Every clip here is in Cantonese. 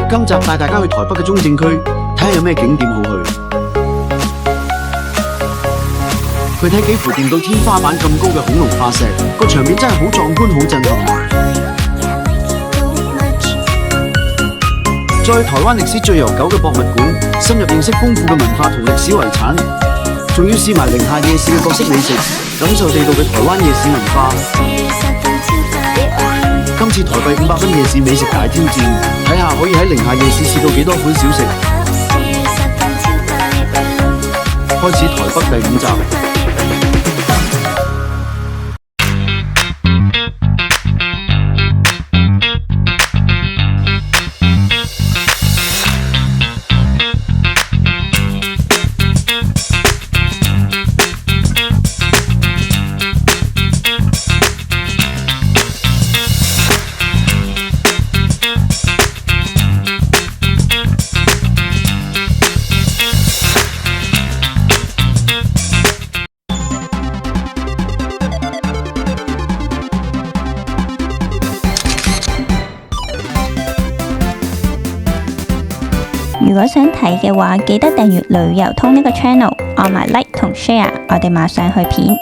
今集帶大家去台北嘅中正區，睇下有咩景點好去。佢睇幾乎掂到天花板咁高嘅恐龍化石，個場面真係好壯觀、好震撼。再去台灣歷史最悠久嘅博物館，深入認識豐富嘅文化同歷史遺產，仲要試埋寧夏夜市嘅各式美食，感受地道嘅台灣夜市文化。今次台幣500蚊夜市美食大挑戰，睇下可以喺寧夏夜市試到幾多款小食。開始台北第5集。如果想睇嘅話，記得訂閱旅遊通呢個 channel， 按埋 like 同 share， 我哋馬上去片。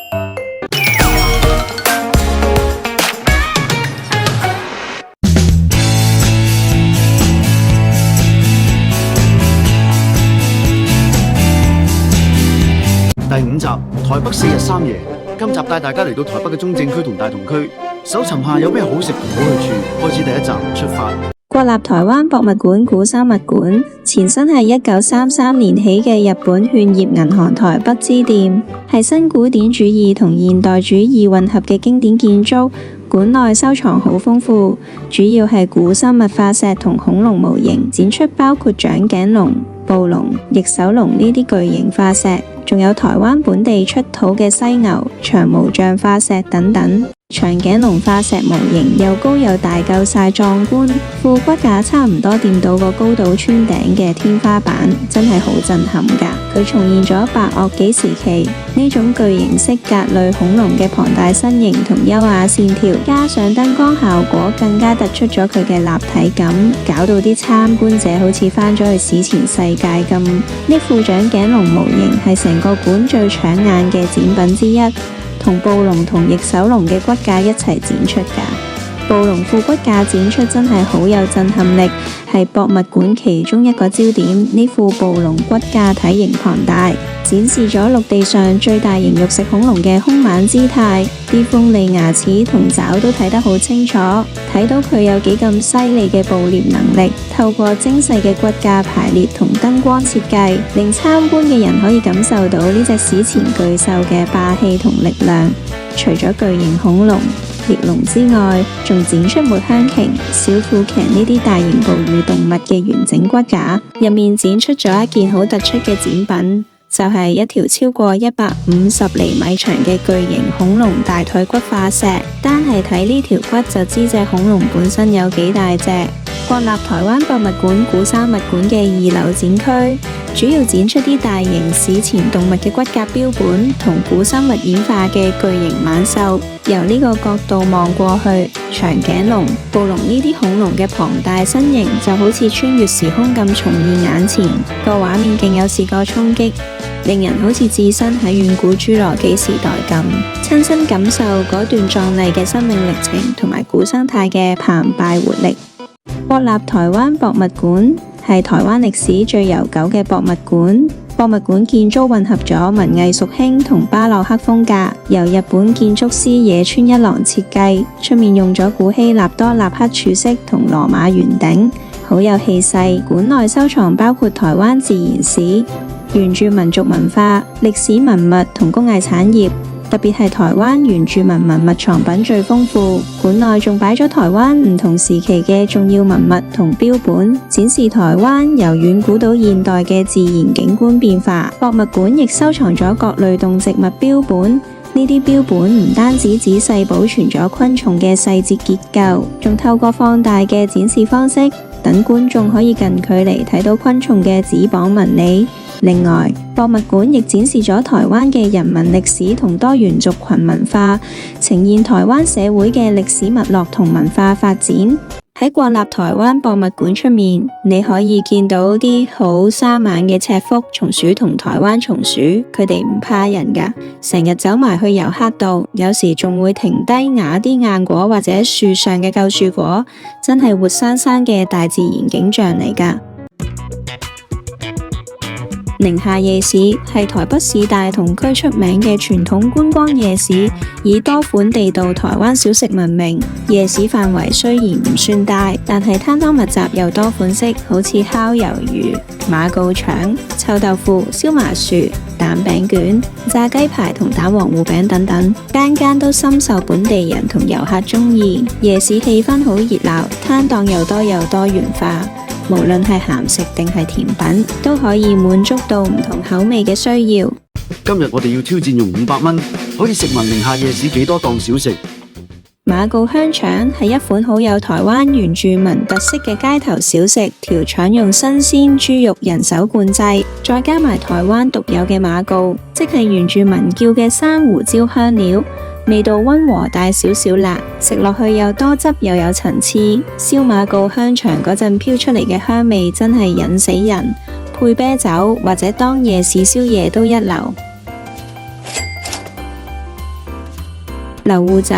第5集，台北4日3夜。今集帶大家嚟到台北嘅中正區同大同區，搜尋下有咩好食同好去處。開始第1站，出發。國立台灣博物館古生物館前身係1933年起嘅日本勸業銀行台北支店，係新古典主義同現代主義混合嘅經典建築。館內收藏好豐富，主要係古生物化石同恐龍模型，展出包括長頸龍、暴龍、翼手龍呢啲巨型化石，仲有台灣本地出土嘅犀牛、長毛象化石等等。長頸龍化石模型又高又大夠晒壯觀，副骨架差唔多掂到個高度穿頂嘅天花板，真係好震撼㗎。佢重現咗白堊紀時期呢種巨型式甲類恐龍嘅龐大身形同優雅線條，加上燈光效果，更加突出咗佢嘅立體感，搞到啲參觀者好似返咗去史前世界咁。呢副長頸龍模型係成個館最搶眼嘅展品之一，同暴龍同翼手龍嘅骨架一齊展出㗎。暴龍副骨架展出真係好有震撼力，係博物館其中一個焦點。呢副暴龍骨架體型龐大，展示咗陸地上最大型肉食恐龍嘅兇猛姿態，啲鋒利牙齒同爪都睇得好清楚，睇到佢有幾咁犀利嘅捕獵能力。透過精細嘅骨架排列同燈光設計，令參觀嘅人可以感受到呢隻史前巨獸嘅霸氣同力量。除咗巨型恐龍、獵龍之外，仲展出抹香鯨、小虎鯨呢啲大型哺乳動物嘅完整骨架。入面展出咗一件好突出嘅展品，就係一條超過150厘米長嘅巨型恐龍大腿骨化石。單係睇呢條骨就知隻恐龍本身有幾大隻。國立台灣博物館古生物館嘅2樓展區，主要展出啲大型史前動物嘅骨架標本同古生物演化嘅巨型猛獸。由呢個角度望過去，長頸龍、暴龍呢啲恐龍嘅龐大身形就好似穿越時空咁重現眼前，個畫面勁有視覺衝擊，令人好似置身喺遠古侏羅紀時代咁，親身感受嗰段壯麗嘅生命歷程同埋古生態嘅澎湃活力。國立台灣博物館係台灣歷史最悠久嘅博物館。博物館建築混合咗文藝復興同巴洛克風格，由日本建築師野村一郎設計，出面用咗古希臘多納克柱式同羅馬圓頂，好有氣勢。館內收藏包括台灣自然史、原住民族文化、歷史文物同工藝產業。特別係台灣原住民文物藏品最豐富，館內仲擺咗台灣唔同時期嘅重要文物同標本，展示台灣由遠古到現代嘅自然景觀變化。博物館亦收藏咗各類動植物標本，呢啲標本唔單止仔細保存咗昆蟲嘅細節結構，仲透過放大嘅展示方式，等觀眾可以近距離睇到昆蟲嘅趾膀紋理。另外，博物館亦展示咗台灣嘅人民歷史同多元族群文化，呈現台灣社會嘅歷史脈絡同文化發展。喺國立台灣博物館出面，你可以見到啲好生猛嘅赤腹松鼠同台灣松鼠，佢哋唔怕人㗎，成日走埋去遊客度，有時仲會停低咬啲硬果或者樹上嘅舊樹果，真係活生生嘅大自然景象嚟㗎。寧夏夜市係台北市大同區出名嘅傳統觀光夜市，以多款地道台灣小食聞名。夜市範圍雖然唔算大，但係攤檔密集又多款式，好似烤魷魚、馬告腸、臭豆腐、燒麻薯、蛋餅卷、炸雞排同蛋黃糊餅等等，間間都深受本地人同遊客鍾意。夜市氣氛好熱鬧，攤檔又多元化。無論係鹹食定係甜品，都可以滿足到唔同口味嘅需要。今日我哋要挑戰用500蚊，可以食埋寧夏夜市幾多檔小食。馬告香腸係一款好有台灣原住民特色嘅街頭小食，條腸用新鮮豬肉人手灌製，再加埋台灣獨有嘅馬告，即係原住民叫嘅山胡椒香料。味道溫和，帶少少辣，食落去又多汁又有層次。燒馬告香腸嗰陣飄出嚟嘅香味真係引死人，配啤酒或者當夜市宵夜都一流。流糊仔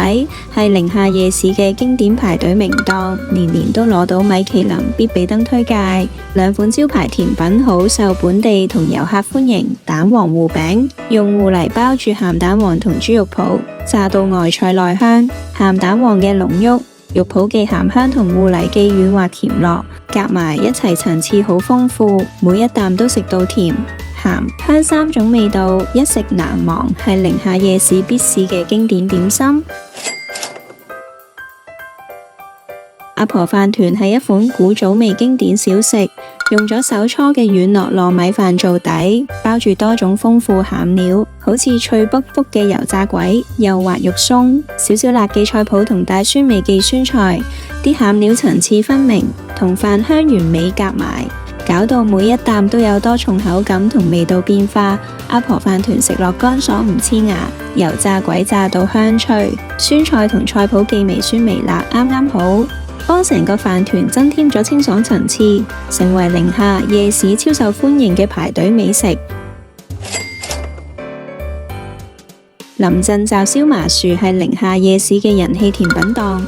係寧夏夜市嘅經典排隊名檔，年年都攞到米其林必比登推介。兩款招牌甜品好受本地同遊客歡迎，蛋黃糊餅用芋泥包住鹹蛋黃同豬肉脯，炸到外脆內香。鹹蛋黃嘅濃郁，肉脯既鹹香同芋泥既軟滑甜落，夾埋一齊層次好豐富，每一啖都食到甜鹹香3種味道，一食難忘，係寧夏夜市必試嘅經典點心。阿婆飯團係一款古早味經典小食，用咗手搓嘅軟糯糯米飯做底，包住多種豐富餡料，好似脆卜卜嘅油炸鬼、幼滑肉鬆、少少辣嘅菜脯同大酸味嘅酸菜，啲餡料層次分明，同飯香完美夾埋，搞到每一啖都有多重口感同味道變化。阿婆飯團食落乾爽唔黐牙，油炸鬼炸到香脆，酸菜同菜脯既微酸微辣，啱啱好，幫成個飯團增添咗清爽層次，成為寧夏夜市超受歡迎嘅排隊美食。臨陣炸燒麻薯係寧夏夜市嘅人氣甜品檔，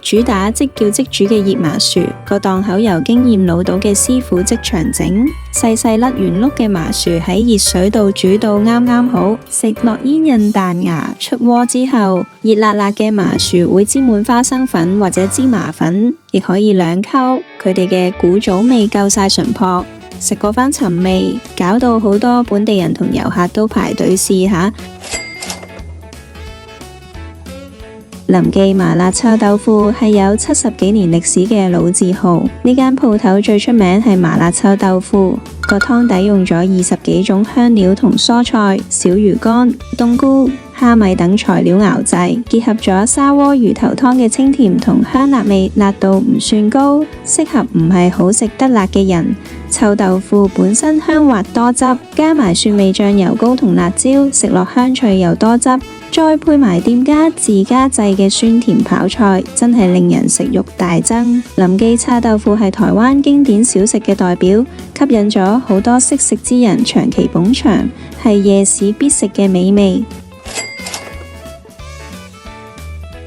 主打即叫即煮嘅熱麻薯，個檔口由經驗老道嘅師傅即場整，細細粒圓碌嘅麻薯喺熱水度煮到啱啱好，食落煙韌彈牙，出鍋之後，熱辣辣嘅麻薯會沾滿花生粉或者芝麻粉，亦可以兩溝，佢哋嘅古早味夠晒純樸，食過返尋味，搞到好多本地人同遊客都排隊試下。林記麻辣臭豆腐係有70幾年歷史嘅老字號，呢間鋪頭最出名係麻辣臭豆腐，個湯底用咗20幾種香料同蔬菜、小魚乾、冬菇、蝦米等材料熬製，結合咗砂鍋魚頭湯嘅清甜同香辣味，辣度唔算高，適合唔係好食得辣嘅人。臭豆腐本身香滑多汁，加埋蒜味醬油膏同辣椒，食落香脆又多汁，再配埋店家自家製嘅酸甜泡菜，真係令人食慾大增。林記臭豆腐係台灣經典小食嘅代表，吸引咗好多識食之人長期捧場，係夜市必食嘅美味。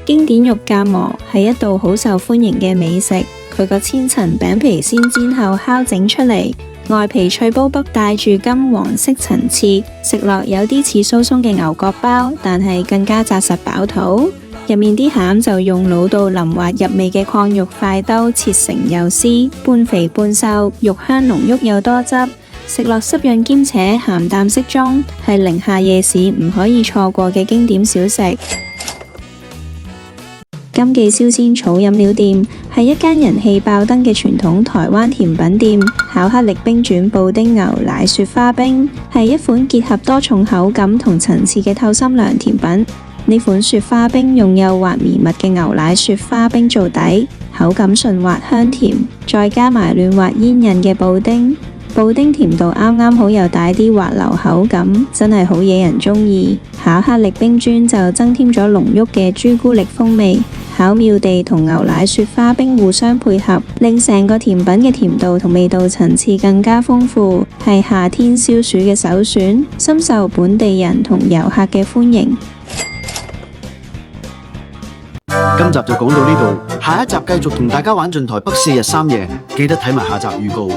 經典肉夾饃係一道好受歡迎嘅美食，佢個千層餅皮先煎後烤整出嚟，外皮脆卜卜帶住金黃色層次，食落有啲似酥鬆嘅牛角包，但係更加紮實飽肚。入面啲餡就用老到腍滑入味嘅礦肉塊兜切成幼絲，半肥半瘦，肉香濃郁又多汁，食落濕潤兼且鹹淡適中，係寧夏夜市唔可以錯過嘅經典小食。金記燒仙草飲料店係一間人氣爆燈嘅傳統台灣甜品店，巧克力冰卷布丁牛奶雪花冰係一款結合多重口感同層次嘅透心涼甜品。呢款雪花冰用幼滑綿密嘅牛奶雪花冰做底，口感順滑香甜，再加埋嫩滑煙韌嘅布丁，布丁甜度啱啱好又帶啲滑溜口感，真係好惹人鍾意。巧克力冰磚就增添咗濃郁嘅朱古力風味，巧妙地同牛奶雪花冰互相配合，令成個甜品嘅甜度同味道層次更加豐富，係夏天消暑嘅首選，深受本地人同遊客嘅歡迎。今集就講到呢度，下一集繼續同大家玩盡台北4日3夜，記得睇埋下集預告。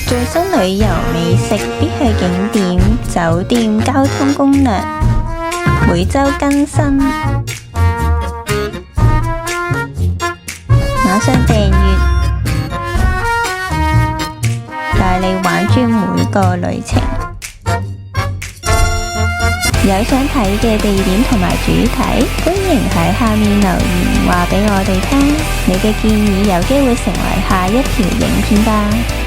最新旅遊美食必去景點、酒店、交通攻略，每周更新，馬上訂閱，帶你玩轉每個旅程。有想睇嘅地點同埋主題，歡迎喺下面留言話俾我哋聽，你嘅建議有機會成為下一條影片㗎。